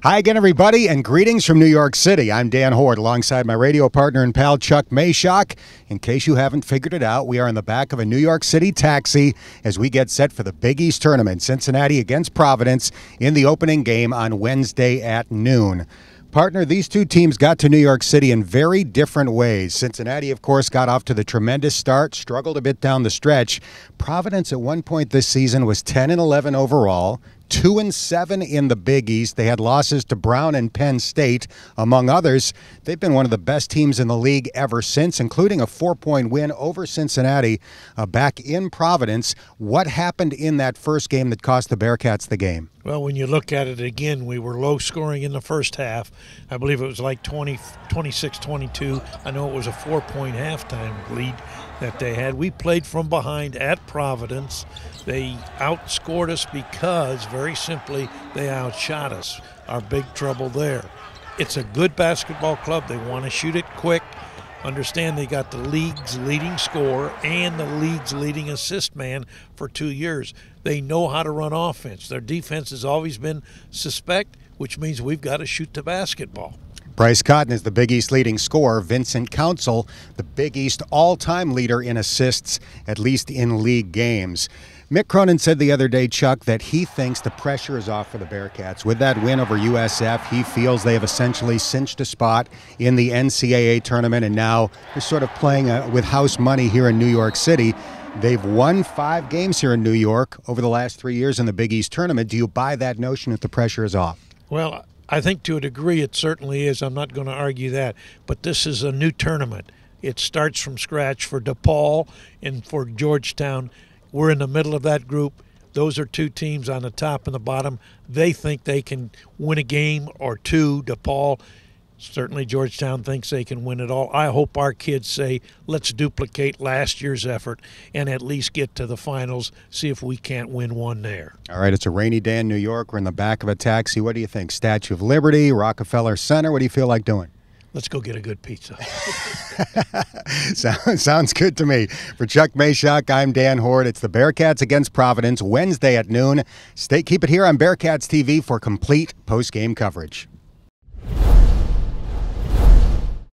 Hi again, everybody, and greetings from New York City. I'm Dan Hoard, alongside my radio partner and pal, Chuck Machock. In case you haven't figured it out, we are in the back of a New York City taxi as we get set for the Big East Tournament, Cincinnati against Providence, in the opening game on Wednesday at noon. Partner, these two teams got to New York City in very different ways. Cincinnati, of course, got off to the tremendous start, struggled a bit down the stretch. Providence at one point this season was 10-11 overall, 2-7 in the Big East. They had losses to Brown and Penn State, among others. They've been one of the best teams in the league ever since, including a 4-point win over Cincinnati back in Providence. What happened in that first game that cost the Bearcats the game? Well, when you look at it again, we were low scoring in the first half. I believe it was like 26-22. I know it was a 4-point halftime lead that they had. We played from behind at Providence. They outscored us because, very simply, they outshot us. Our big trouble there. It's a good basketball club. They want to shoot it quick. Understand they got the league's leading scorer and the league's leading assist man for 2 years. They know how to run offense. Their defense has always been suspect, which means we've got to shoot the basketball. Bryce Cotton is the Big East leading scorer. Vincent Council, the Big East all-time leader in assists, at least in league games. Mick Cronin said the other day, Chuck, that he thinks the pressure is off for the Bearcats. With that win over USF, he feels they have essentially cinched a spot in the NCAA tournament, and now they're sort of playing with house money here in New York City. They've won 5 games here in New York over the last 3 years in the Big East tournament. Do you buy that notion that the pressure is off? Well, I think to a degree it certainly is. I'm not going to argue that. But this is a new tournament. It starts from scratch for DePaul and for Georgetown. We're in the middle of that group. Those are two teams on the top and the bottom. They think they can win a game or two. DePaul, certainly Georgetown thinks they can win it all. I hope our kids say, let's duplicate last year's effort and at least get to the finals, see if we can't win one there. All right, it's a rainy day in New York. We're in the back of a taxi. What do you think? Statue of Liberty, Rockefeller Center? What do you feel like doing? Let's go get a good pizza. Sounds good to me. For Chuck Machock, I'm Dan Hoard. It's the Bearcats against Providence, Wednesday at noon. Keep it here on Bearcats TV for complete post-game coverage.